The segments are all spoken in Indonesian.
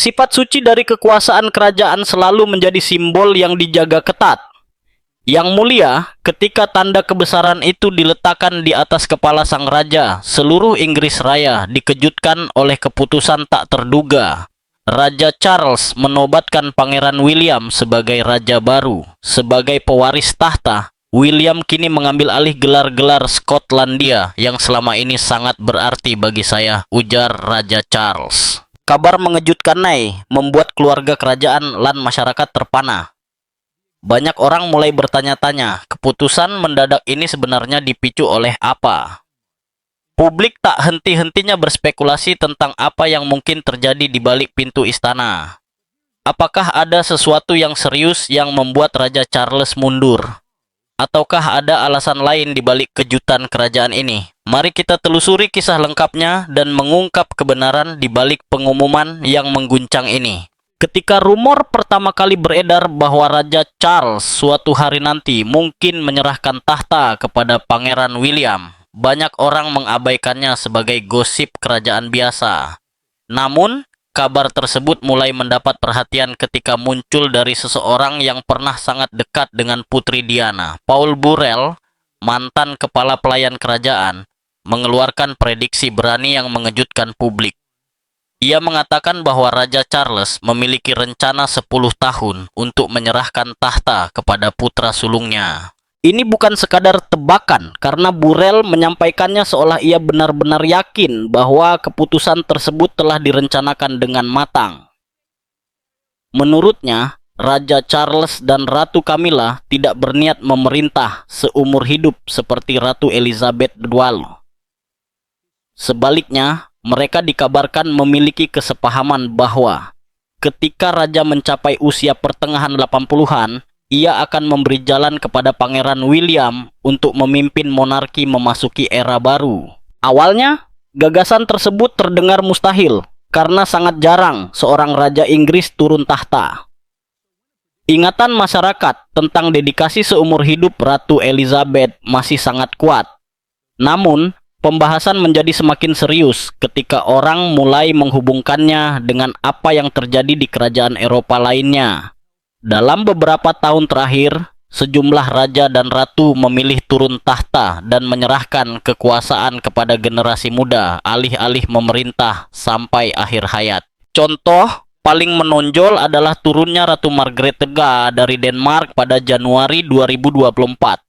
Sifat suci dari kekuasaan kerajaan selalu menjadi simbol yang dijaga ketat. Yang mulia, ketika tanda kebesaran itu diletakkan di atas kepala sang raja, seluruh Inggris Raya dikejutkan oleh keputusan tak terduga. Raja Charles menobatkan Pangeran William sebagai raja baru. Sebagai pewaris tahta, William kini mengambil alih gelar-gelar Skotlandia yang selama ini sangat berarti bagi saya, ujar Raja Charles. Kabar mengejutkan Nay membuat keluarga kerajaan lan masyarakat terpana. Banyak orang mulai bertanya-tanya, keputusan mendadak ini sebenarnya dipicu oleh apa? Publik tak henti-hentinya berspekulasi tentang apa yang mungkin terjadi di balik pintu istana. Apakah ada sesuatu yang serius yang membuat Raja Charles mundur? Ataukah ada alasan lain di balik kejutan kerajaan ini? Mari kita telusuri kisah lengkapnya dan mengungkap kebenaran di balik pengumuman yang mengguncang ini. Ketika rumor pertama kali beredar bahwa Raja Charles suatu hari nanti mungkin menyerahkan tahta kepada Pangeran William, banyak orang mengabaikannya sebagai gosip kerajaan biasa. Namun, kabar tersebut mulai mendapat perhatian ketika muncul dari seseorang yang pernah sangat dekat dengan Putri Diana. Paul Burrell, mantan kepala pelayan kerajaan, mengeluarkan prediksi berani yang mengejutkan publik. Ia mengatakan bahwa Raja Charles memiliki rencana 10 tahun untuk menyerahkan tahta kepada putra sulungnya. Ini bukan sekadar tebakan, karena Burrell menyampaikannya seolah ia benar-benar yakin bahwa keputusan tersebut telah direncanakan dengan matang. Menurutnya, Raja Charles dan Ratu Camilla tidak berniat memerintah seumur hidup seperti Ratu Elizabeth II. Sebaliknya, mereka dikabarkan memiliki kesepahaman bahwa ketika raja mencapai usia pertengahan 80-an, ia akan memberi jalan kepada Pangeran William untuk memimpin monarki memasuki era baru. Awalnya, gagasan tersebut terdengar mustahil karena sangat jarang seorang raja Inggris turun tahta. Ingatan masyarakat tentang dedikasi seumur hidup Ratu Elizabeth masih sangat kuat. Namun, pembahasan menjadi semakin serius ketika orang mulai menghubungkannya dengan apa yang terjadi di kerajaan Eropa lainnya. Dalam beberapa tahun terakhir, sejumlah raja dan ratu memilih turun tahta dan menyerahkan kekuasaan kepada generasi muda alih-alih memerintah sampai akhir hayat. Contoh paling menonjol adalah turunnya Ratu Margrethe dari Denmark pada Januari 2024.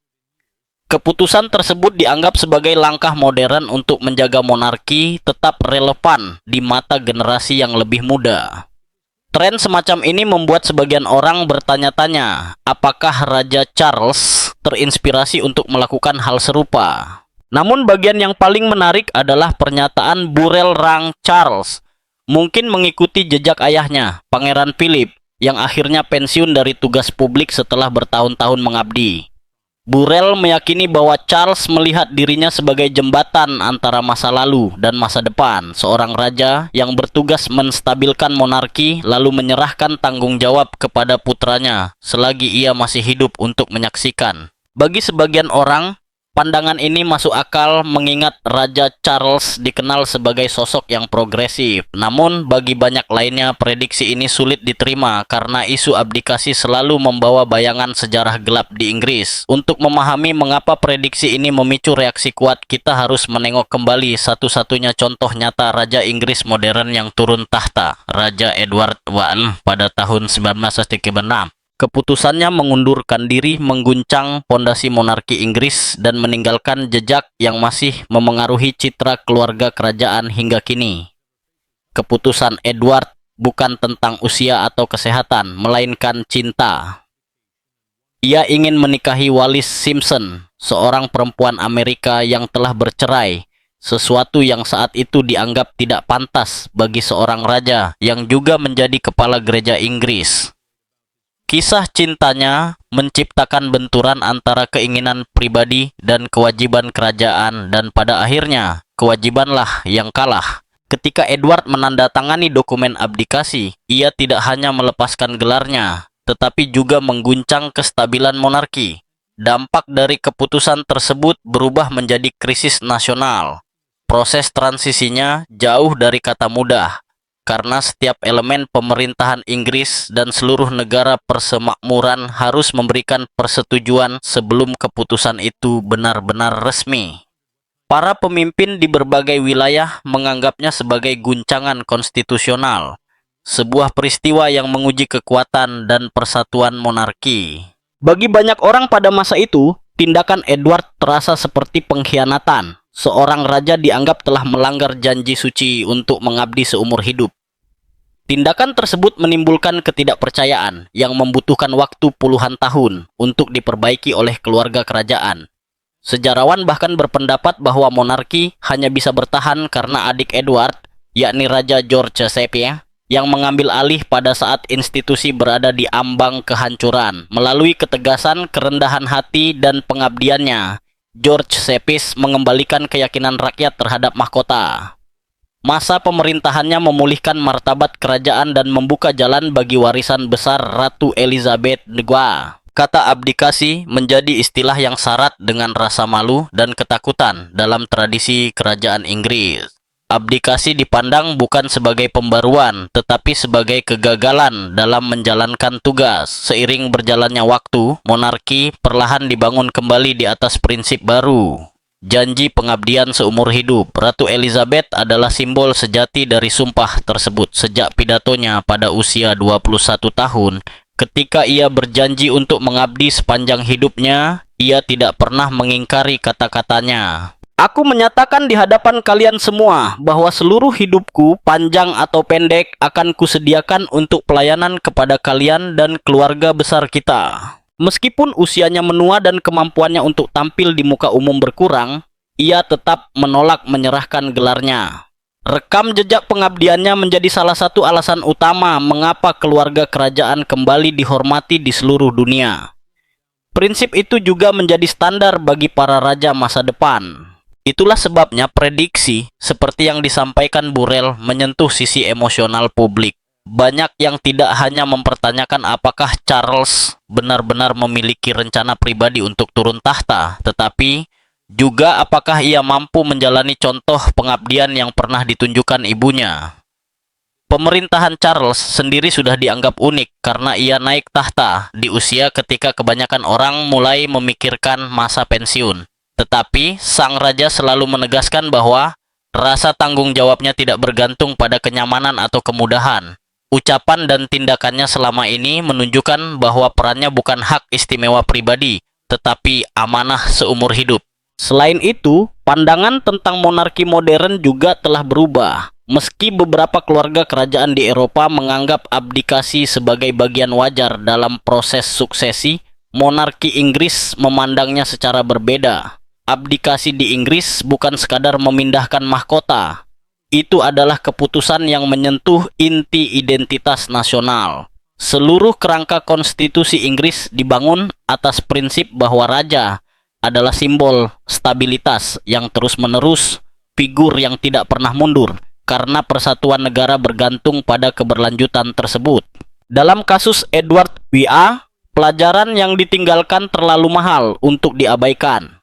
Keputusan tersebut dianggap sebagai langkah modern untuk menjaga monarki tetap relevan di mata generasi yang lebih muda. Tren semacam ini membuat sebagian orang bertanya-tanya, apakah Raja Charles terinspirasi untuk melakukan hal serupa? Namun bagian yang paling menarik adalah pernyataan Burrell Rang Charles, mungkin mengikuti jejak ayahnya, Pangeran Philip, yang akhirnya pensiun dari tugas publik setelah bertahun-tahun mengabdi. Burrell meyakini bahwa Charles melihat dirinya sebagai jembatan antara masa lalu dan masa depan, seorang raja yang bertugas menstabilkan monarki lalu menyerahkan tanggung jawab kepada putranya selagi ia masih hidup untuk menyaksikan. Bagi sebagian orang, pandangan ini masuk akal mengingat Raja Charles dikenal sebagai sosok yang progresif. Namun bagi banyak lainnya prediksi ini sulit diterima karena isu abdikasi selalu membawa bayangan sejarah gelap di Inggris. Untuk memahami mengapa prediksi ini memicu reaksi kuat, kita harus menengok kembali satu-satunya contoh nyata Raja Inggris modern yang turun tahta, Raja Edward I pada tahun 1936. Keputusannya mengundurkan diri mengguncang pondasi monarki Inggris dan meninggalkan jejak yang masih memengaruhi citra keluarga kerajaan hingga kini. Keputusan Edward bukan tentang usia atau kesehatan, melainkan cinta. Ia ingin menikahi Wallis Simpson, seorang perempuan Amerika yang telah bercerai, sesuatu yang saat itu dianggap tidak pantas bagi seorang raja yang juga menjadi kepala gereja Inggris. Kisah cintanya menciptakan benturan antara keinginan pribadi dan kewajiban kerajaan, dan pada akhirnya kewajibanlah yang kalah. Ketika Edward menandatangani dokumen abdikasi, ia tidak hanya melepaskan gelarnya, tetapi juga mengguncang kestabilan monarki. Dampak dari keputusan tersebut berubah menjadi krisis nasional. Proses transisinya jauh dari kata mudah. karena setiap elemen pemerintahan Inggris dan seluruh negara persemakmuran harus memberikan persetujuan sebelum keputusan itu benar-benar resmi. Para pemimpin di berbagai wilayah menganggapnya sebagai guncangan konstitusional, sebuah peristiwa yang menguji kekuatan dan persatuan monarki. Bagi banyak orang pada masa itu, tindakan Edward terasa seperti pengkhianatan. Seorang raja dianggap telah melanggar janji suci untuk mengabdi seumur hidup. Tindakan tersebut menimbulkan ketidakpercayaan yang membutuhkan waktu puluhan tahun untuk diperbaiki oleh keluarga kerajaan. Sejarawan bahkan berpendapat bahwa monarki hanya bisa bertahan karena adik Edward, yakni Raja George VI, yang mengambil alih pada saat institusi berada di ambang kehancuran. Melalui ketegasan, kerendahan hati, dan pengabdiannya, George VI mengembalikan keyakinan rakyat terhadap mahkota. Masa pemerintahannya memulihkan martabat kerajaan dan membuka jalan bagi warisan besar Ratu Elizabeth II. Kata abdikasi menjadi istilah yang syarat dengan rasa malu dan ketakutan dalam tradisi kerajaan Inggris. Abdikasi dipandang bukan sebagai pembaruan, tetapi sebagai kegagalan dalam menjalankan tugas. Seiring berjalannya waktu, monarki perlahan dibangun kembali di atas prinsip baru. Janji pengabdian seumur hidup. Ratu Elizabeth adalah simbol sejati dari sumpah tersebut sejak pidatonya pada usia 21 tahun. Ketika ia berjanji untuk mengabdi sepanjang hidupnya, ia tidak pernah mengingkari kata-katanya. Aku menyatakan di hadapan kalian semua bahwa seluruh hidupku, panjang atau pendek, akan kusediakan untuk pelayanan kepada kalian dan keluarga besar kita. Meskipun usianya menua dan kemampuannya untuk tampil di muka umum berkurang, ia tetap menolak menyerahkan gelarnya. Rekam jejak pengabdiannya menjadi salah satu alasan utama mengapa keluarga kerajaan kembali dihormati di seluruh dunia. Prinsip itu juga menjadi standar bagi para raja masa depan. Itulah sebabnya prediksi seperti yang disampaikan Burrell menyentuh sisi emosional publik. Banyak yang tidak hanya mempertanyakan apakah Charles benar-benar memiliki rencana pribadi untuk turun tahta, tetapi juga apakah ia mampu menjalani contoh pengabdian yang pernah ditunjukkan ibunya. Pemerintahan Charles sendiri sudah dianggap unik karena ia naik tahta di usia ketika kebanyakan orang mulai memikirkan masa pensiun. Tetapi sang raja selalu menegaskan bahwa rasa tanggung jawabnya tidak bergantung pada kenyamanan atau kemudahan. Ucapan dan tindakannya selama ini menunjukkan bahwa perannya bukan hak istimewa pribadi, tetapi amanah seumur hidup. Selain itu, pandangan tentang monarki modern juga telah berubah. Meski beberapa keluarga kerajaan di Eropa menganggap abdikasi sebagai bagian wajar dalam proses suksesi, monarki Inggris memandangnya secara berbeda. Abdikasi di Inggris bukan sekadar memindahkan mahkota. Itu adalah keputusan yang menyentuh inti identitas nasional. Seluruh kerangka konstitusi Inggris dibangun atas prinsip bahwa raja adalah simbol stabilitas yang terus-menerus, figur yang tidak pernah mundur, karena persatuan negara bergantung pada keberlanjutan tersebut. Dalam kasus Edward VI, pelajaran yang ditinggalkan terlalu mahal untuk diabaikan.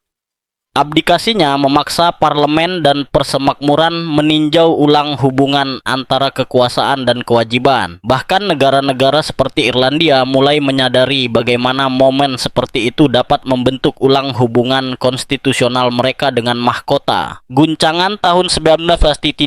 Abdikasinya memaksa parlemen dan persemakmuran meninjau ulang hubungan antara kekuasaan dan kewajiban. Bahkan negara-negara seperti Irlandia mulai menyadari bagaimana momen seperti itu dapat membentuk ulang hubungan konstitusional mereka dengan mahkota. Guncangan tahun 1936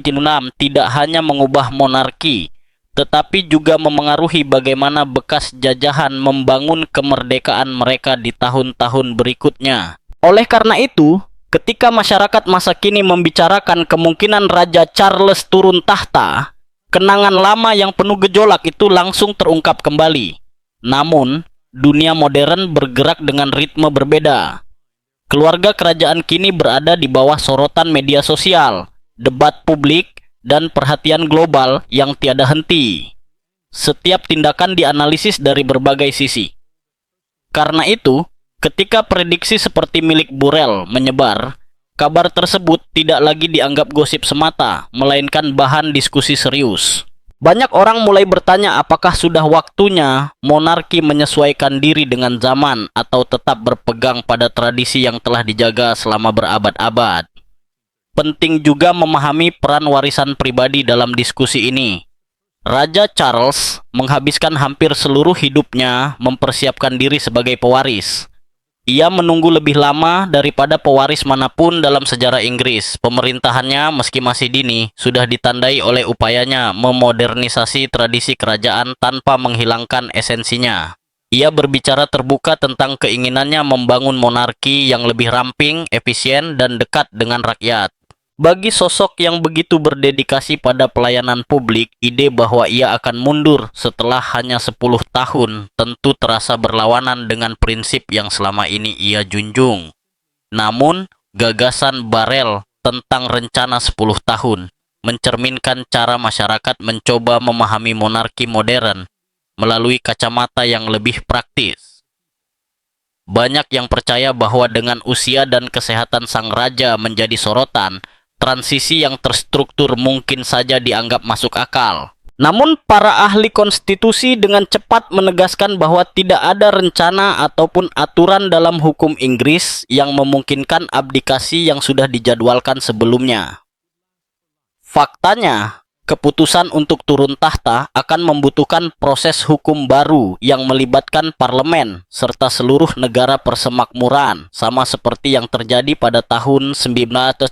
tidak hanya mengubah monarki, tetapi juga memengaruhi bagaimana bekas jajahan membangun kemerdekaan mereka di tahun-tahun berikutnya. Oleh karena itu, ketika masyarakat masa kini membicarakan kemungkinan Raja Charles turun tahta, kenangan lama yang penuh gejolak itu langsung terungkap kembali. Namun, dunia modern bergerak dengan ritme berbeda. Keluarga kerajaan kini berada di bawah sorotan media sosial, debat publik, dan perhatian global yang tiada henti. Setiap tindakan dianalisis dari berbagai sisi. Karena itu, ketika prediksi seperti milik Burrell menyebar, kabar tersebut tidak lagi dianggap gosip semata, melainkan bahan diskusi serius. Banyak orang mulai bertanya apakah sudah waktunya monarki menyesuaikan diri dengan zaman atau tetap berpegang pada tradisi yang telah dijaga selama berabad-abad. Penting juga memahami peran warisan pribadi dalam diskusi ini. Raja Charles menghabiskan hampir seluruh hidupnya mempersiapkan diri sebagai pewaris. Ia menunggu lebih lama daripada pewaris manapun dalam sejarah Inggris. Pemerintahannya, meski masih dini, sudah ditandai oleh upayanya memodernisasi tradisi kerajaan tanpa menghilangkan esensinya. Ia berbicara terbuka tentang keinginannya membangun monarki yang lebih ramping, efisien, dan dekat dengan rakyat. Bagi sosok yang begitu berdedikasi pada pelayanan publik, ide bahwa ia akan mundur setelah hanya 10 tahun tentu terasa berlawanan dengan prinsip yang selama ini ia junjung. Namun, gagasan Barrel tentang rencana 10 tahun mencerminkan cara masyarakat mencoba memahami monarki modern melalui kacamata yang lebih praktis. Banyak yang percaya bahwa dengan usia dan kesehatan sang raja menjadi sorotan, transisi yang terstruktur mungkin saja dianggap masuk akal. Namun para ahli konstitusi dengan cepat menegaskan bahwa tidak ada rencana ataupun aturan dalam hukum Inggris yang memungkinkan abdikasi yang sudah dijadwalkan sebelumnya. Faktanya, keputusan untuk turun tahta akan membutuhkan proses hukum baru yang melibatkan parlemen serta seluruh negara persemakmuran, sama seperti yang terjadi pada tahun 1936.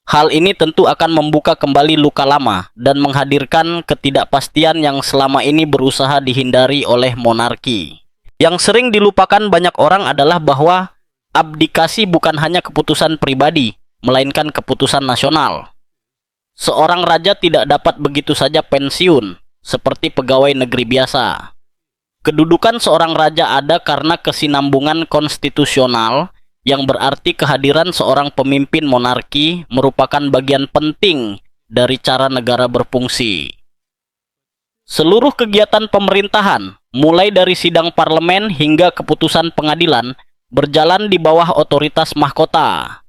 Hal ini tentu akan membuka kembali luka lama dan menghadirkan ketidakpastian yang selama ini berusaha dihindari oleh monarki. Yang sering dilupakan banyak orang adalah bahwa abdikasi bukan hanya keputusan pribadi, melainkan keputusan nasional. Seorang raja tidak dapat begitu saja pensiun, seperti pegawai negeri biasa. Kedudukan seorang raja ada karena kesinambungan konstitusional, yang berarti kehadiran seorang pemimpin monarki merupakan bagian penting dari cara negara berfungsi. Seluruh kegiatan pemerintahan, mulai dari sidang parlemen hingga keputusan pengadilan, berjalan di bawah otoritas mahkota.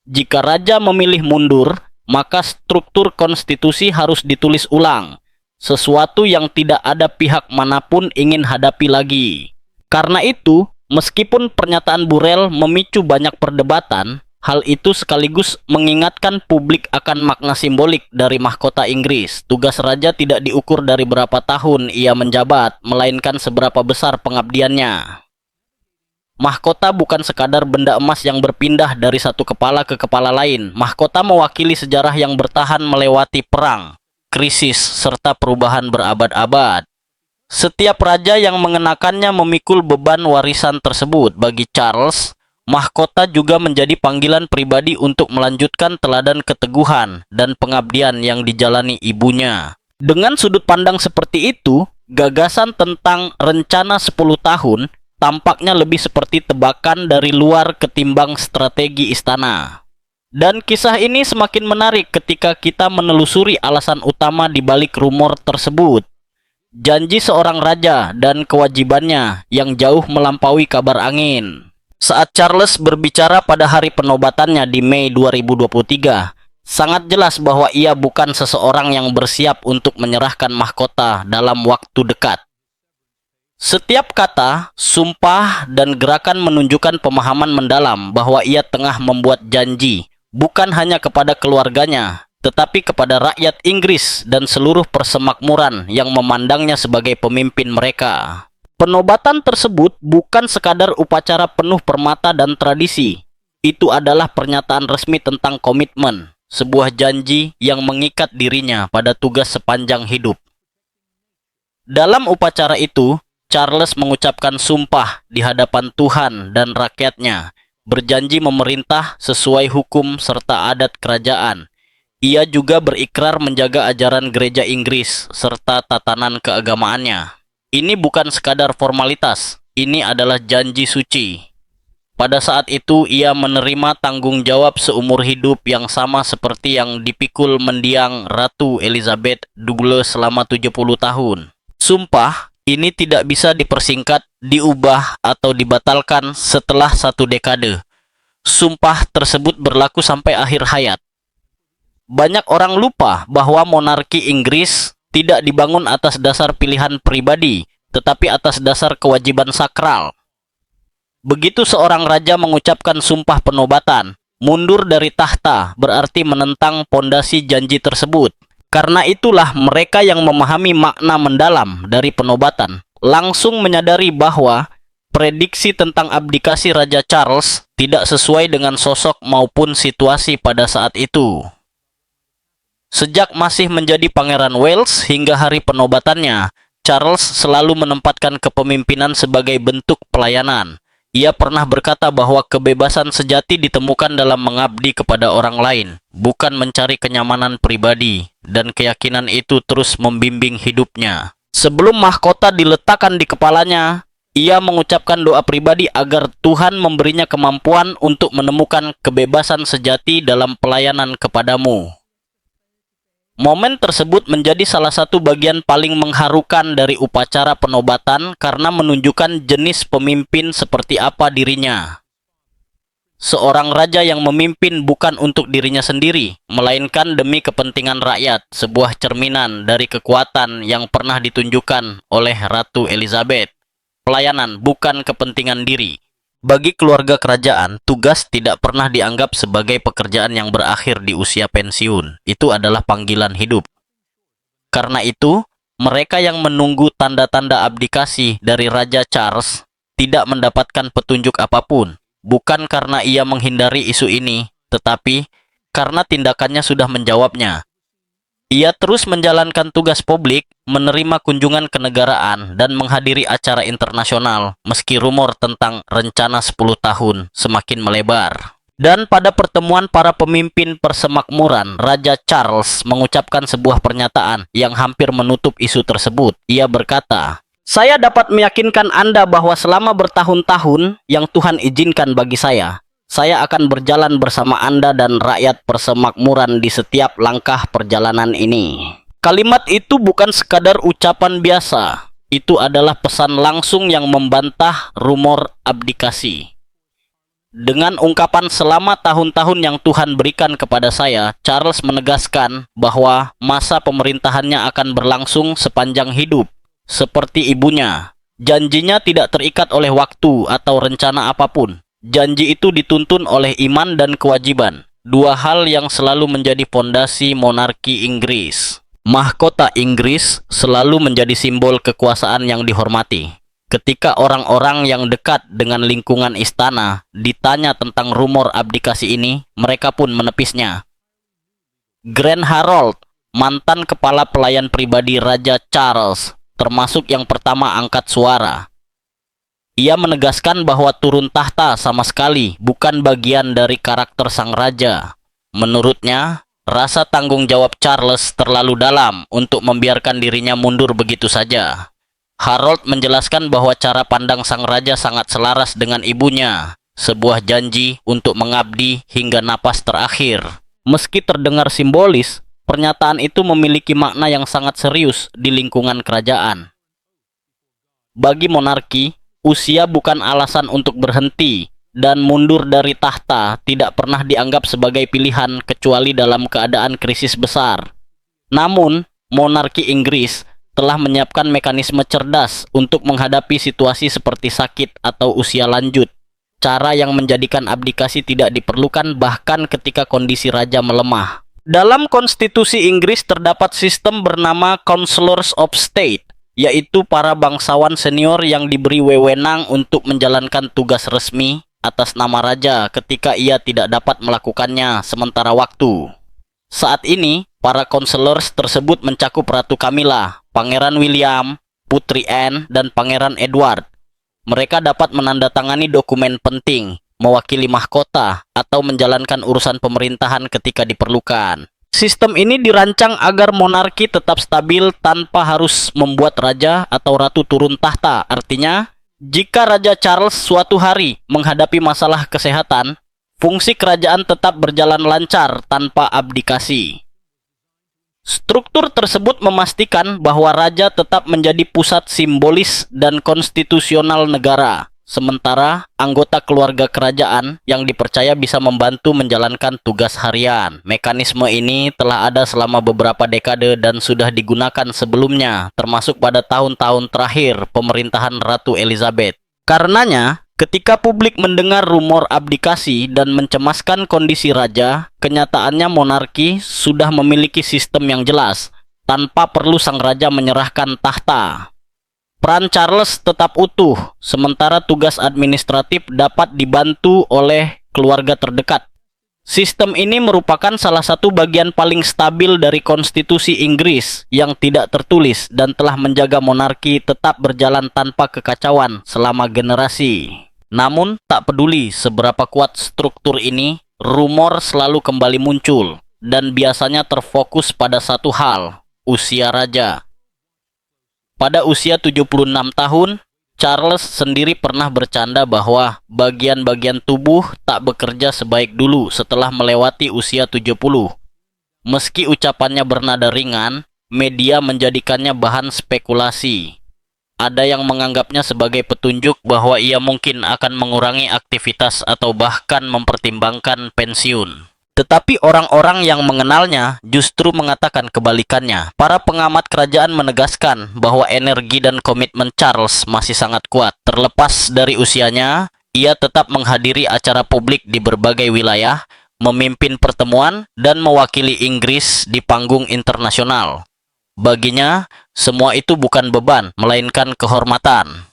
Jika raja memilih mundur, maka struktur konstitusi harus ditulis ulang, sesuatu yang tidak ada pihak manapun ingin hadapi lagi. Karena itu, meskipun pernyataan Burrell memicu banyak perdebatan, hal itu sekaligus mengingatkan publik akan makna simbolik dari mahkota Inggris. Tugas raja tidak diukur dari berapa tahun ia menjabat, melainkan seberapa besar pengabdiannya. Mahkota bukan sekadar benda emas yang berpindah dari satu kepala ke kepala lain. Mahkota mewakili sejarah yang bertahan melewati perang, krisis, serta perubahan berabad-abad. Setiap raja yang mengenakannya memikul beban warisan tersebut. Bagi Charles, mahkota juga menjadi panggilan pribadi untuk melanjutkan teladan keteguhan dan pengabdian yang dijalani ibunya. Dengan sudut pandang seperti itu, gagasan tentang rencana 10 tahun tampaknya lebih seperti tebakan dari luar ketimbang strategi istana. Dan kisah ini semakin menarik ketika kita menelusuri alasan utama di balik rumor tersebut. Janji seorang raja dan kewajibannya yang jauh melampaui kabar angin. Saat Charles berbicara pada hari penobatannya di Mei 2023, sangat jelas bahwa ia bukan seseorang yang bersiap untuk menyerahkan mahkota dalam waktu dekat. Setiap kata, sumpah, dan gerakan menunjukkan pemahaman mendalam bahwa ia tengah membuat janji, bukan hanya kepada keluarganya, tetapi kepada rakyat Inggris dan seluruh persemakmuran yang memandangnya sebagai pemimpin mereka. Penobatan tersebut bukan sekadar upacara penuh permata dan tradisi. Itu adalah pernyataan resmi tentang komitmen, sebuah janji yang mengikat dirinya pada tugas sepanjang hidup. Dalam upacara itu, Charles mengucapkan sumpah di hadapan Tuhan dan rakyatnya, berjanji memerintah sesuai hukum serta adat kerajaan. Ia juga berikrar menjaga ajaran gereja Inggris serta tatanan keagamaannya. Ini bukan sekadar formalitas, ini adalah janji suci. Pada saat itu ia menerima tanggung jawab seumur hidup yang sama seperti yang dipikul mendiang Ratu Elizabeth Douglas selama 70 tahun. Sumpah ini tidak bisa dipersingkat, diubah, atau dibatalkan setelah 1 dekade. Sumpah tersebut berlaku sampai akhir hayat. Banyak orang lupa bahwa monarki Inggris tidak dibangun atas dasar pilihan pribadi, tetapi atas dasar kewajiban sakral. Begitu seorang raja mengucapkan sumpah penobatan, mundur dari tahta berarti menentang pondasi janji tersebut. Karena itulah mereka yang memahami makna mendalam dari penobatan langsung menyadari bahwa prediksi tentang abdikasi Raja Charles tidak sesuai dengan sosok maupun situasi pada saat itu. Sejak masih menjadi Pangeran Wales hingga hari penobatannya, Charles selalu menempatkan kepemimpinan sebagai bentuk pelayanan. Ia pernah berkata bahwa kebebasan sejati ditemukan dalam mengabdi kepada orang lain, bukan mencari kenyamanan pribadi, dan keyakinan itu terus membimbing hidupnya. Sebelum mahkota diletakkan di kepalanya, ia mengucapkan doa pribadi agar Tuhan memberinya kemampuan untuk menemukan kebebasan sejati dalam pelayanan kepadamu. Momen tersebut menjadi salah satu bagian paling mengharukan dari upacara penobatan karena menunjukkan jenis pemimpin seperti apa dirinya. Seorang raja yang memimpin bukan untuk dirinya sendiri, melainkan demi kepentingan rakyat, sebuah cerminan dari kekuatan yang pernah ditunjukkan oleh Ratu Elizabeth. Pelayanan bukan kepentingan diri. Bagi keluarga kerajaan, tugas tidak pernah dianggap sebagai pekerjaan yang berakhir di usia pensiun. Itu adalah panggilan hidup. Karena itu, mereka yang menunggu tanda-tanda abdikasi dari Raja Charles tidak mendapatkan petunjuk apapun. Bukan karena ia menghindari isu ini, tetapi karena tindakannya sudah menjawabnya. Ia terus menjalankan tugas publik, menerima kunjungan kenegaraan, dan menghadiri acara internasional, meski rumor tentang rencana 10 tahun semakin melebar. Dan pada pertemuan para pemimpin persemakmuran, Raja Charles mengucapkan sebuah pernyataan yang hampir menutup isu tersebut. Ia berkata, "Saya dapat meyakinkan Anda bahwa selama bertahun-tahun yang Tuhan izinkan bagi saya akan berjalan bersama Anda dan rakyat persemakmuran di setiap langkah perjalanan ini." Kalimat itu bukan sekadar ucapan biasa. Itu adalah pesan langsung yang membantah rumor abdikasi. Dengan ungkapan selama tahun-tahun yang Tuhan berikan kepada saya, Charles menegaskan bahwa masa pemerintahannya akan berlangsung sepanjang hidup. Seperti ibunya, janjinya tidak terikat oleh waktu atau rencana apapun. Janji itu dituntun oleh iman dan kewajiban, dua hal yang selalu menjadi fondasi monarki Inggris. Mahkota Inggris selalu menjadi simbol kekuasaan yang dihormati. Ketika orang-orang yang dekat dengan lingkungan istana ditanya tentang rumor abdikasi ini, mereka pun menepisnya. Grand Harold, mantan kepala pelayan pribadi Raja Charles, termasuk yang pertama angkat suara. Ia menegaskan bahwa turun tahta sama sekali bukan bagian dari karakter sang raja. Menurutnya, rasa tanggung jawab Charles terlalu dalam untuk membiarkan dirinya mundur begitu saja. Harold menjelaskan bahwa cara pandang sang raja sangat selaras dengan ibunya, sebuah janji untuk mengabdi hingga napas terakhir. Meski terdengar simbolis, pernyataan itu memiliki makna yang sangat serius di lingkungan kerajaan. Bagi monarki, usia bukan alasan untuk berhenti, dan mundur dari tahta tidak pernah dianggap sebagai pilihan kecuali dalam keadaan krisis besar. Namun, monarki Inggris telah menyiapkan mekanisme cerdas untuk menghadapi situasi seperti sakit atau usia lanjut. Cara yang menjadikan abdikasi tidak diperlukan bahkan ketika kondisi raja melemah. Dalam konstitusi Inggris terdapat sistem bernama Councillors of State, yaitu para bangsawan senior yang diberi wewenang untuk menjalankan tugas resmi atas nama raja ketika ia tidak dapat melakukannya sementara waktu. Saat ini, para councillors tersebut mencakup Ratu Camilla, Pangeran William, Putri Anne, dan Pangeran Edward. Mereka dapat menandatangani dokumen penting, mewakili mahkota, atau menjalankan urusan pemerintahan ketika diperlukan. Sistem ini dirancang agar monarki tetap stabil tanpa harus membuat raja atau ratu turun tahta. Artinya, jika Raja Charles suatu hari menghadapi masalah kesehatan, fungsi kerajaan tetap berjalan lancar tanpa abdikasi. Struktur tersebut memastikan bahwa raja tetap menjadi pusat simbolis dan konstitusional negara. Sementara anggota keluarga kerajaan yang dipercaya bisa membantu menjalankan tugas harian. Mekanisme ini telah ada selama beberapa dekade dan sudah digunakan sebelumnya, termasuk pada tahun-tahun terakhir pemerintahan Ratu Elizabeth. Karenanya, Ketika publik mendengar rumor abdikasi dan mencemaskan kondisi raja, kenyataannya monarki sudah memiliki sistem yang jelas, tanpa perlu sang raja menyerahkan tahta. Peran Charles tetap utuh, sementara tugas administratif dapat dibantu oleh keluarga terdekat. Sistem ini merupakan salah satu bagian paling stabil dari konstitusi Inggris yang tidak tertulis dan telah menjaga monarki tetap berjalan tanpa kekacauan selama generasi. Namun, tak peduli seberapa kuat struktur ini, rumor selalu kembali muncul dan biasanya terfokus pada satu hal, usia raja. Pada usia 76 tahun, Charles sendiri pernah bercanda bahwa bagian-bagian tubuh tak bekerja sebaik dulu setelah melewati usia 70. Meski ucapannya bernada ringan, media menjadikannya bahan spekulasi. Ada yang menganggapnya sebagai petunjuk bahwa ia mungkin akan mengurangi aktivitas atau bahkan mempertimbangkan pensiun. Tetapi orang-orang yang mengenalnya justru mengatakan kebalikannya. Para pengamat kerajaan menegaskan bahwa energi dan komitmen Charles masih sangat kuat. Terlepas dari usianya, ia tetap menghadiri acara publik di berbagai wilayah, memimpin pertemuan, dan mewakili Inggris di panggung internasional. Baginya, semua itu bukan beban, melainkan kehormatan.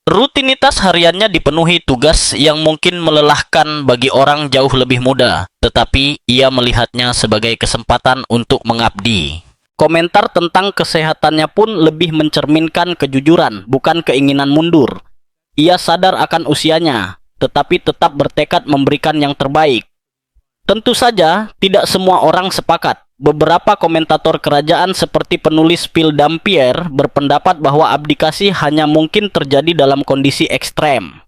Rutinitas hariannya dipenuhi tugas yang mungkin melelahkan bagi orang jauh lebih muda, tetapi ia melihatnya sebagai kesempatan untuk mengabdi. Komentar tentang kesehatannya pun lebih mencerminkan kejujuran, bukan keinginan mundur. Ia sadar akan usianya, tetapi tetap bertekad memberikan yang terbaik. Tentu saja, tidak semua orang sepakat. Beberapa komentator kerajaan seperti penulis Phil Dampier berpendapat bahwa abdikasi hanya mungkin terjadi dalam kondisi ekstrem.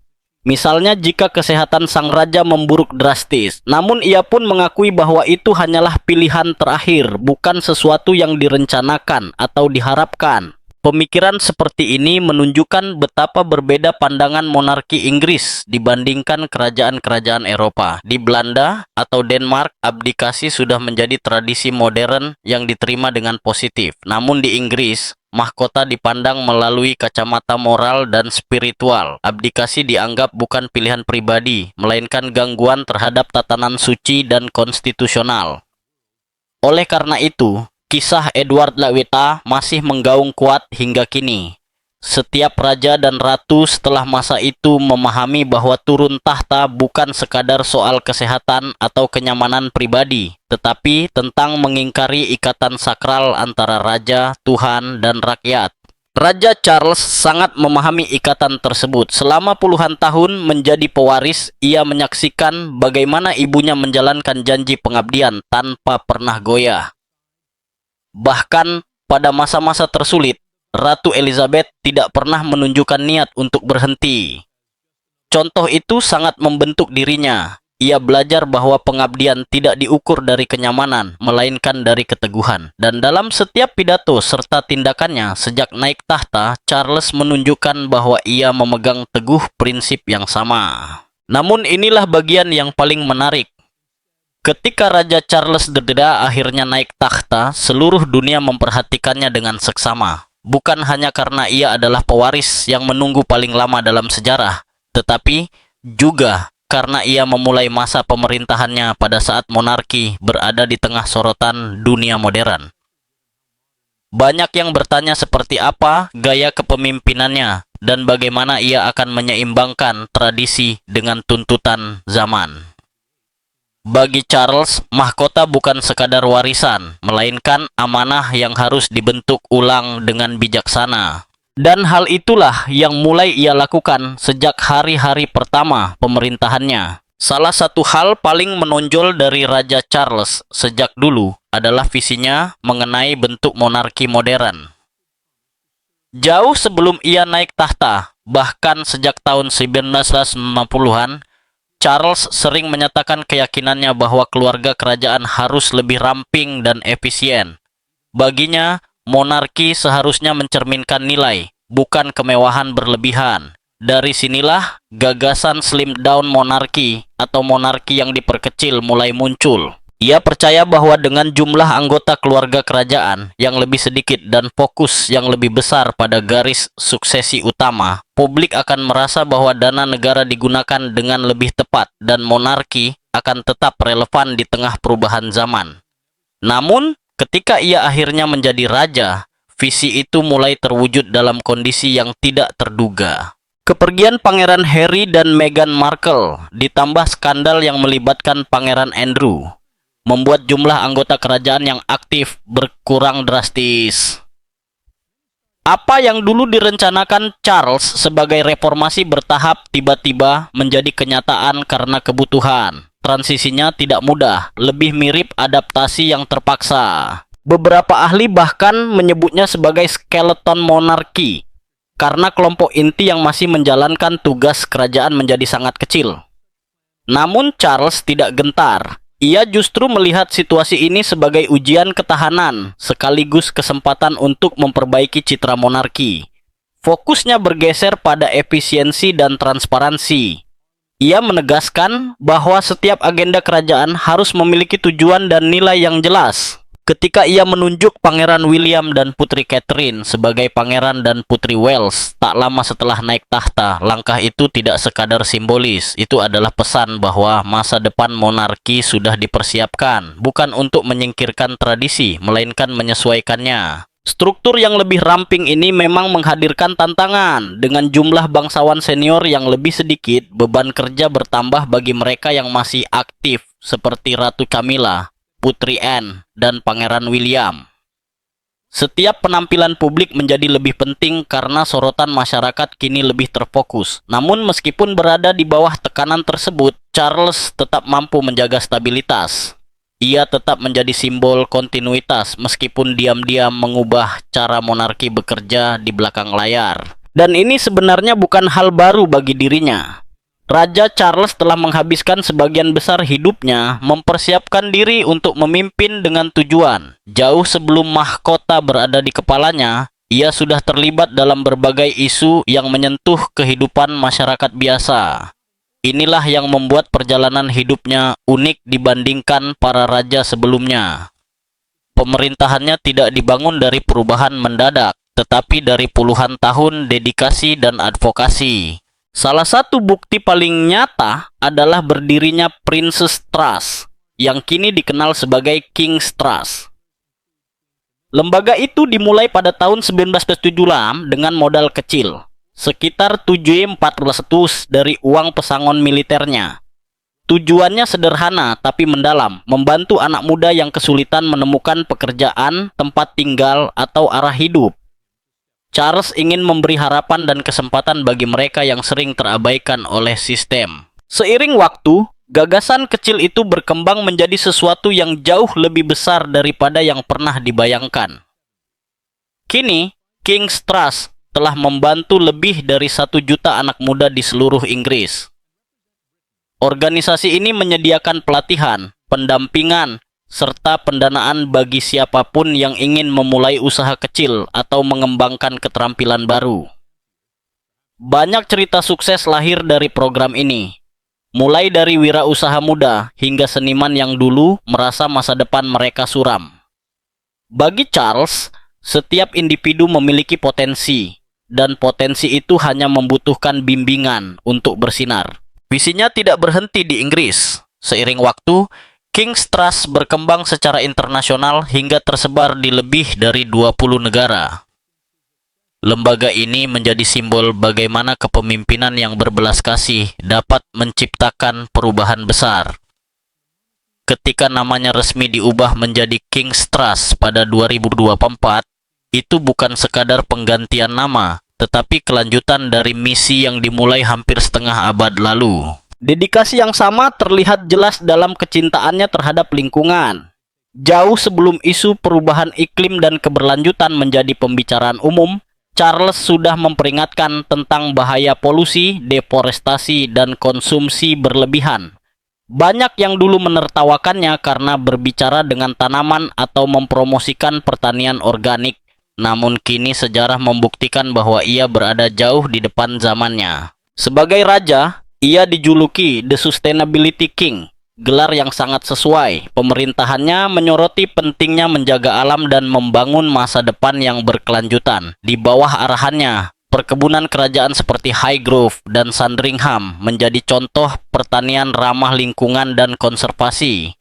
Misalnya jika kesehatan sang raja memburuk drastis. Namun ia pun mengakui bahwa itu hanyalah pilihan terakhir, bukan sesuatu yang direncanakan atau diharapkan. Pemikiran seperti ini menunjukkan betapa berbeda pandangan monarki Inggris dibandingkan kerajaan-kerajaan Eropa. Di Belanda atau Denmark, abdikasi sudah menjadi tradisi modern yang diterima dengan positif. Namun di Inggris, mahkota dipandang melalui kacamata moral dan spiritual. Abdikasi dianggap bukan pilihan pribadi, melainkan gangguan terhadap tatanan suci dan konstitusional. Oleh karena itu, kisah Edward Laweta masih menggaung kuat hingga kini. Setiap raja dan ratu setelah masa itu memahami bahwa turun tahta bukan sekadar soal kesehatan atau kenyamanan pribadi, tetapi tentang mengingkari ikatan sakral antara raja, Tuhan, dan rakyat. Raja Charles sangat memahami ikatan tersebut. Selama puluhan tahun menjadi pewaris, ia menyaksikan bagaimana ibunya menjalankan janji pengabdian tanpa pernah goyah. Bahkan pada masa-masa tersulit, Ratu Elizabeth tidak pernah menunjukkan niat untuk berhenti. Contoh itu sangat membentuk dirinya. Ia belajar bahwa pengabdian tidak diukur dari kenyamanan, melainkan dari keteguhan. Dan dalam setiap pidato serta tindakannya sejak naik tahta, Charles menunjukkan bahwa ia memegang teguh prinsip yang sama. Namun inilah bagian yang paling menarik. Ketika Raja Charles III akhirnya naik tahta, seluruh dunia memperhatikannya dengan seksama. Bukan hanya karena ia adalah pewaris yang menunggu paling lama dalam sejarah, tetapi juga karena ia memulai masa pemerintahannya pada saat monarki berada di tengah sorotan dunia modern. Banyak yang bertanya seperti apa gaya kepemimpinannya dan bagaimana ia akan menyeimbangkan tradisi dengan tuntutan zaman. Bagi Charles, mahkota bukan sekadar warisan, melainkan amanah yang harus dibentuk ulang dengan bijaksana. Dan hal itulah yang mulai ia lakukan sejak hari-hari pertama pemerintahannya. Salah satu hal paling menonjol dari Raja Charles sejak dulu adalah visinya mengenai bentuk monarki modern. Jauh sebelum ia naik tahta, bahkan sejak tahun 1950-an, Charles sering menyatakan keyakinannya bahwa keluarga kerajaan harus lebih ramping dan efisien. Baginya, monarki seharusnya mencerminkan nilai, bukan kemewahan berlebihan. Dari sinilah gagasan slim down monarki atau monarki yang diperkecil mulai muncul. Ia percaya bahwa dengan jumlah anggota keluarga kerajaan yang lebih sedikit dan fokus yang lebih besar pada garis suksesi utama, publik akan merasa bahwa dana negara digunakan dengan lebih tepat dan monarki akan tetap relevan di tengah perubahan zaman. Namun, ketika ia akhirnya menjadi raja, visi itu mulai terwujud dalam kondisi yang tidak terduga. Kepergian Pangeran Harry dan Meghan Markle ditambah skandal yang melibatkan Pangeran Andrew membuat jumlah anggota kerajaan yang aktif berkurang drastis. Apa yang dulu direncanakan Charles sebagai reformasi bertahap tiba-tiba menjadi kenyataan karena kebutuhan. Transisinya tidak mudah, lebih mirip adaptasi yang terpaksa. Beberapa ahli bahkan menyebutnya sebagai skeleton monarki, karena kelompok inti yang masih menjalankan tugas kerajaan menjadi sangat kecil. Namun Charles tidak gentar. Ia justru melihat situasi ini sebagai ujian ketahanan, sekaligus kesempatan untuk memperbaiki citra monarki. Fokusnya bergeser pada efisiensi dan transparansi. Ia menegaskan bahwa setiap agenda kerajaan harus memiliki tujuan dan nilai yang jelas. Ketika ia menunjuk Pangeran William dan Putri Catherine sebagai Pangeran dan Putri Wales tak lama setelah naik tahta, langkah itu tidak sekadar simbolis. Itu adalah pesan bahwa masa depan monarki sudah dipersiapkan, bukan untuk menyingkirkan tradisi, melainkan menyesuaikannya. Struktur yang lebih ramping ini memang menghadirkan tantangan. Dengan jumlah bangsawan senior yang lebih sedikit, beban kerja bertambah bagi mereka yang masih aktif seperti Ratu Camilla, Putri Anne, dan Pangeran William. Setiap penampilan publik menjadi lebih penting karena sorotan masyarakat kini lebih terfokus. Namun meskipun berada di bawah tekanan tersebut, Charles tetap mampu menjaga stabilitas. Ia tetap menjadi simbol kontinuitas meskipun diam-diam mengubah cara monarki bekerja di belakang layar. Dan ini sebenarnya bukan hal baru bagi dirinya. Raja Charles telah menghabiskan sebagian besar hidupnya mempersiapkan diri untuk memimpin dengan tujuan. Jauh sebelum mahkota berada di kepalanya, ia sudah terlibat dalam berbagai isu yang menyentuh kehidupan masyarakat biasa. Inilah yang membuat perjalanan hidupnya unik dibandingkan para raja sebelumnya. Pemerintahannya tidak dibangun dari perubahan mendadak, tetapi dari puluhan tahun dedikasi dan advokasi. Salah satu bukti paling nyata adalah berdirinya Prince's Trust, yang kini dikenal sebagai King's Trust. Lembaga itu dimulai pada tahun 1976 dengan modal kecil, sekitar 7.400 dari uang pesangon militernya. Tujuannya sederhana tapi mendalam, membantu anak muda yang kesulitan menemukan pekerjaan, tempat tinggal, atau arah hidup. Charles ingin memberi harapan dan kesempatan bagi mereka yang sering terabaikan oleh sistem. Seiring waktu, gagasan kecil itu berkembang menjadi sesuatu yang jauh lebih besar daripada yang pernah dibayangkan. Kini, King's Trust telah membantu lebih dari 1 juta anak muda di seluruh Inggris. Organisasi ini menyediakan pelatihan, pendampingan, serta pendanaan bagi siapapun yang ingin memulai usaha kecil atau mengembangkan keterampilan baru. Banyak cerita sukses lahir dari program ini, mulai dari wirausaha muda hingga seniman yang dulu merasa masa depan mereka suram. Bagi Charles, setiap individu memiliki potensi, dan potensi itu hanya membutuhkan bimbingan untuk bersinar. Visinya tidak berhenti di Inggris. Seiring waktu, King's Trust berkembang secara internasional hingga tersebar di lebih dari 20 negara. Lembaga ini menjadi simbol bagaimana kepemimpinan yang berbelas kasih dapat menciptakan perubahan besar. Ketika namanya resmi diubah menjadi King's Trust pada 2024, itu bukan sekadar penggantian nama, tetapi kelanjutan dari misi yang dimulai hampir setengah abad lalu. Dedikasi yang sama terlihat jelas dalam kecintaannya terhadap lingkungan. Jauh sebelum isu perubahan iklim dan keberlanjutan menjadi pembicaraan umum, Charles sudah memperingatkan tentang bahaya polusi, deforestasi, dan konsumsi berlebihan. Banyak yang dulu menertawakannya karena berbicara dengan tanaman atau mempromosikan pertanian organik. Namun kini sejarah membuktikan bahwa ia berada jauh di depan zamannya. Sebagai raja, ia dijuluki The Sustainability King. gelar yang sangat sesuai. Pemerintahannya menyoroti pentingnya menjaga alam dan membangun masa depan yang berkelanjutan. Di bawah arahannya, perkebunan kerajaan seperti Highgrove dan Sandringham menjadi contoh pertanian ramah lingkungan dan konservasi.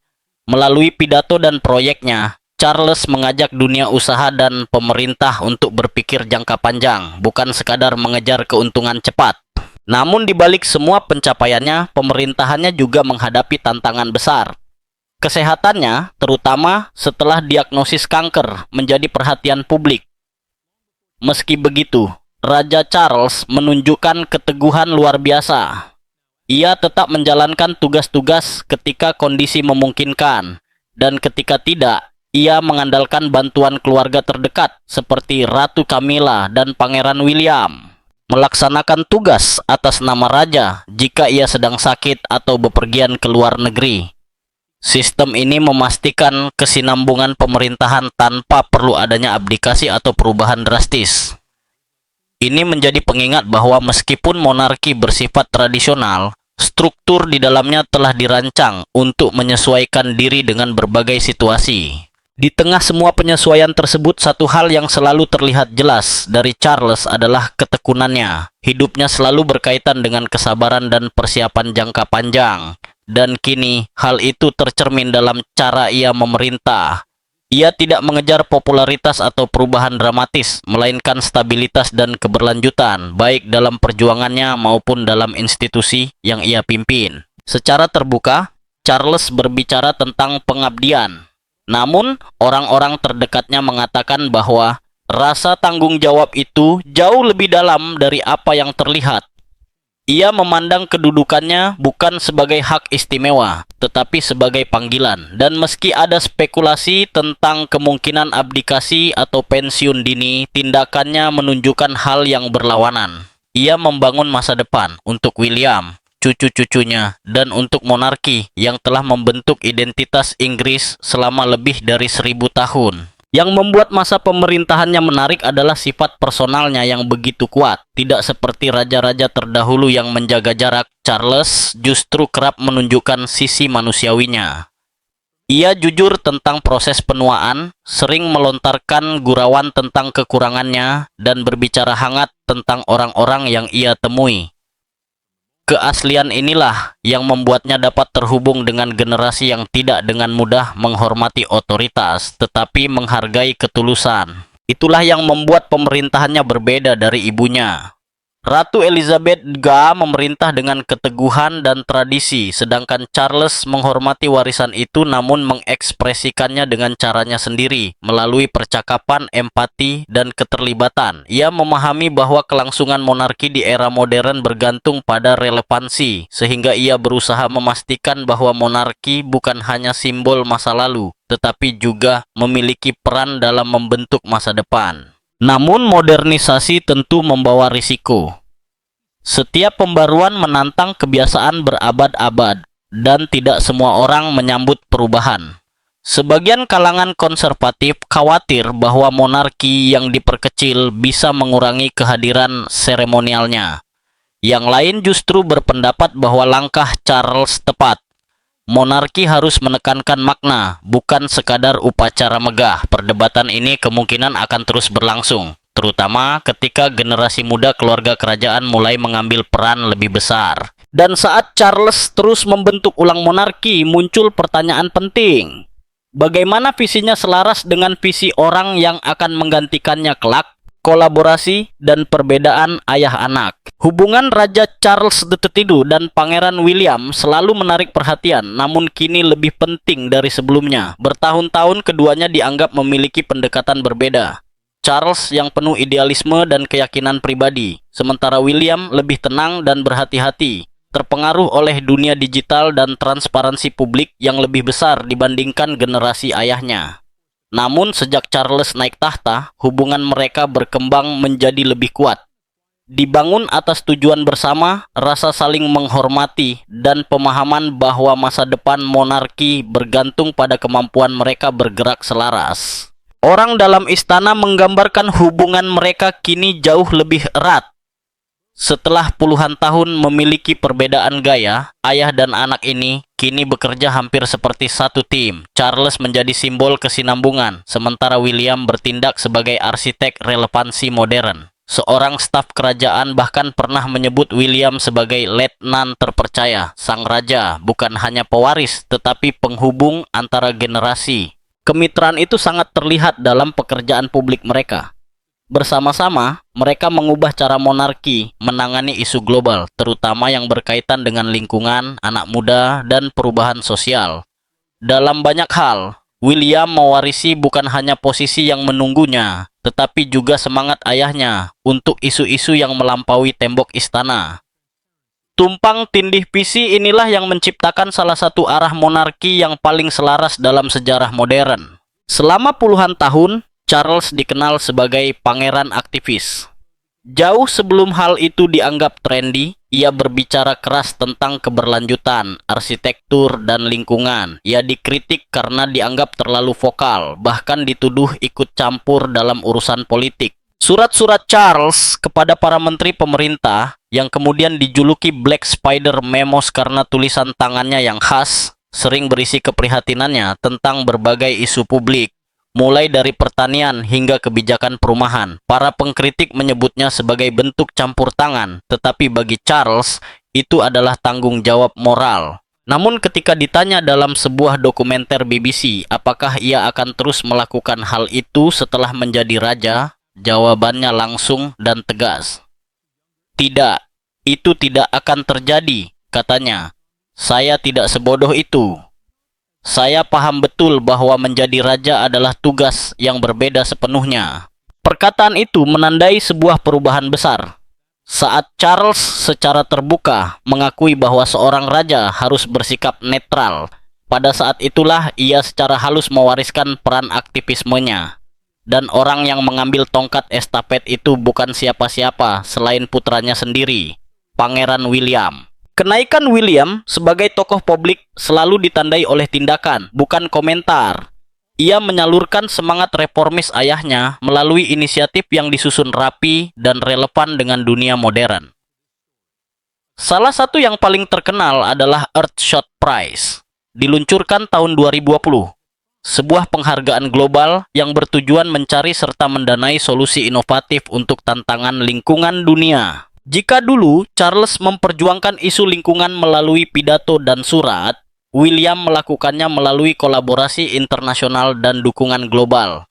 Melalui pidato dan proyeknya, Charles mengajak dunia usaha dan pemerintah untuk berpikir jangka panjang, bukan sekadar mengejar keuntungan cepat. Namun di balik semua pencapaiannya, pemerintahannya juga menghadapi tantangan besar. Kesehatannya, terutama setelah diagnosis kanker, menjadi perhatian publik. Meski begitu, Raja Charles menunjukkan keteguhan luar biasa. Ia tetap menjalankan tugas-tugas ketika kondisi memungkinkan, dan ketika tidak, ia mengandalkan bantuan keluarga terdekat seperti Ratu Camilla dan Pangeran William. Melaksanakan tugas atas nama raja jika ia sedang sakit atau bepergian ke luar negeri. Sistem ini memastikan kesinambungan pemerintahan tanpa perlu adanya abdikasi atau perubahan drastis. Ini menjadi pengingat bahwa meskipun monarki bersifat tradisional, struktur di dalamnya telah dirancang untuk menyesuaikan diri dengan berbagai situasi. Di tengah semua penyesuaian tersebut, satu hal yang selalu terlihat jelas dari Charles adalah ketekunannya. Hidupnya selalu berkaitan dengan kesabaran dan persiapan jangka panjang. Dan kini, hal itu tercermin dalam cara ia memerintah. Ia tidak mengejar popularitas atau perubahan dramatis, melainkan stabilitas dan keberlanjutan, baik dalam perjuangannya maupun dalam institusi yang ia pimpin. Secara terbuka, Charles berbicara tentang pengabdian. Namun, orang-orang terdekatnya mengatakan bahwa rasa tanggung jawab itu jauh lebih dalam dari apa yang terlihat. Ia memandang kedudukannya bukan sebagai hak istimewa, tetapi sebagai panggilan. Dan meski ada spekulasi tentang kemungkinan abdikasi atau pensiun dini, tindakannya menunjukkan hal yang berlawanan. Ia membangun masa depan untuk William, cucu-cucunya, dan untuk monarki yang telah membentuk identitas Inggris selama lebih dari 1000 tahun. Yang membuat masa pemerintahannya menarik adalah sifat personalnya yang begitu kuat. Tidak seperti raja-raja terdahulu yang menjaga jarak, Charles justru kerap menunjukkan sisi manusiawinya. Ia jujur tentang proses penuaan, sering melontarkan gurauan tentang kekurangannya, dan berbicara hangat tentang orang-orang yang ia temui. Keaslian inilah yang membuatnya dapat terhubung dengan generasi yang tidak dengan mudah menghormati otoritas, tetapi menghargai ketulusan. Itulah yang membuat pemerintahannya berbeda dari ibunya. Ratu Elizabeth II memerintah dengan keteguhan dan tradisi, sedangkan Charles menghormati warisan itu namun mengekspresikannya dengan caranya sendiri, melalui percakapan, empati, dan keterlibatan. Ia memahami bahwa kelangsungan monarki di era modern bergantung pada relevansi, sehingga ia berusaha memastikan bahwa monarki bukan hanya simbol masa lalu, tetapi juga memiliki peran dalam membentuk masa depan. Namun modernisasi tentu membawa risiko. Setiap pembaruan menantang kebiasaan berabad-abad, dan tidak semua orang menyambut perubahan. Sebagian kalangan konservatif khawatir bahwa monarki yang diperkecil bisa mengurangi kehadiran seremonialnya. Yang lain justru berpendapat bahwa langkah Charles tepat. Monarki harus menekankan makna, bukan sekadar upacara megah. Perdebatan ini kemungkinan akan terus berlangsung, terutama ketika generasi muda keluarga kerajaan mulai mengambil peran lebih besar. Dan saat Charles terus membentuk ulang monarki, muncul pertanyaan penting. Bagaimana visinya selaras dengan visi orang yang akan menggantikannya kelak? Kolaborasi dan perbedaan ayah anak. Hubungan Raja Charles III dan Pangeran William selalu menarik perhatian, namun kini lebih penting dari sebelumnya. Bertahun-tahun keduanya dianggap memiliki pendekatan berbeda. Charles yang penuh idealisme dan keyakinan pribadi, sementara William lebih tenang dan berhati-hati, terpengaruh oleh dunia digital dan transparansi publik yang lebih besar dibandingkan generasi ayahnya. Namun sejak Charles naik tahta, hubungan mereka berkembang menjadi lebih kuat. Dibangun atas tujuan bersama, rasa saling menghormati, dan pemahaman bahwa masa depan monarki bergantung pada kemampuan mereka bergerak selaras. Orang dalam istana menggambarkan hubungan mereka kini jauh lebih erat. Setelah puluhan tahun memiliki perbedaan gaya, ayah dan anak ini kini bekerja hampir seperti satu tim. Charles menjadi simbol kesinambungan, sementara William bertindak sebagai arsitek relevansi modern. Seorang staf kerajaan bahkan pernah menyebut William sebagai letnan terpercaya. Sang raja bukan hanya pewaris, tetapi penghubung antara generasi. Kemitraan itu sangat terlihat dalam pekerjaan publik mereka. Bersama-sama, mereka mengubah cara monarki menangani isu global, terutama yang berkaitan dengan lingkungan, anak muda, dan perubahan sosial. Dalam banyak hal, William mewarisi bukan hanya posisi yang menunggunya, tetapi juga semangat ayahnya untuk isu-isu yang melampaui tembok istana. Tumpang tindih visi inilah yang menciptakan salah satu arah monarki yang paling selaras dalam sejarah modern. Selama puluhan tahun, Charles dikenal sebagai pangeran aktivis. Jauh sebelum hal itu dianggap trendy, ia berbicara keras tentang keberlanjutan, arsitektur, dan lingkungan. Ia dikritik karena dianggap terlalu vokal, bahkan dituduh ikut campur dalam urusan politik. Surat-surat Charles kepada para menteri pemerintah, yang kemudian dijuluki Black Spider Memos karena tulisan tangannya yang khas, sering berisi keprihatinannya tentang berbagai isu publik. Mulai dari pertanian hingga kebijakan perumahan, para pengkritik menyebutnya sebagai bentuk campur tangan, tetapi bagi Charles, itu adalah tanggung jawab moral. Namun ketika ditanya dalam sebuah dokumenter BBC, apakah ia akan terus melakukan hal itu setelah menjadi raja, jawabannya langsung dan tegas. Tidak, itu tidak akan terjadi, katanya. Saya tidak sebodoh itu. Saya paham betul bahwa menjadi raja adalah tugas yang berbeda sepenuhnya. Perkataan itu menandai sebuah perubahan besar. Saat Charles secara terbuka mengakui bahwa seorang raja harus bersikap netral, pada saat itulah ia secara halus mewariskan peran aktivismenya. Dan orang yang mengambil tongkat estafet itu bukan siapa-siapa selain putranya sendiri, Pangeran William. Kenaikan William sebagai tokoh publik selalu ditandai oleh tindakan, bukan komentar. Ia menyalurkan semangat reformis ayahnya melalui inisiatif yang disusun rapi dan relevan dengan dunia modern. Salah satu yang paling terkenal adalah Earthshot Prize, diluncurkan tahun 2020. Sebuah penghargaan global yang bertujuan mencari serta mendanai solusi inovatif untuk tantangan lingkungan dunia. Jika dulu Charles memperjuangkan isu lingkungan melalui pidato dan surat, William melakukannya melalui kolaborasi internasional dan dukungan global.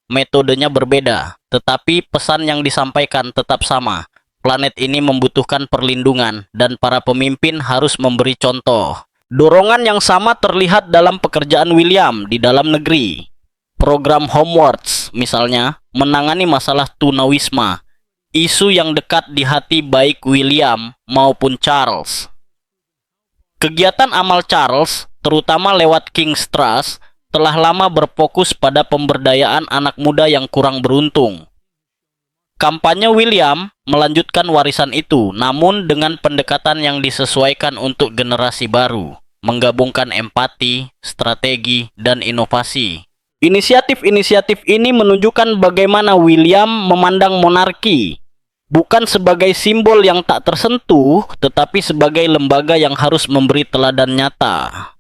Metodenya berbeda, tetapi pesan yang disampaikan tetap sama. Planet ini membutuhkan perlindungan dan para pemimpin harus memberi contoh. Dorongan yang sama terlihat dalam pekerjaan William di dalam negeri. Program Homewards, misalnya, menangani masalah tunawisma, isu yang dekat di hati baik William maupun Charles. Kegiatan amal Charles, terutama lewat King's Trust, telah lama berfokus pada pemberdayaan anak muda yang kurang beruntung. Kampanye William melanjutkan warisan itu, namun dengan pendekatan yang disesuaikan untuk generasi baru, menggabungkan empati, strategi, dan inovasi. Inisiatif-inisiatif ini menunjukkan bagaimana William memandang monarki, bukan sebagai simbol yang tak tersentuh, tetapi sebagai lembaga yang harus memberi teladan nyata.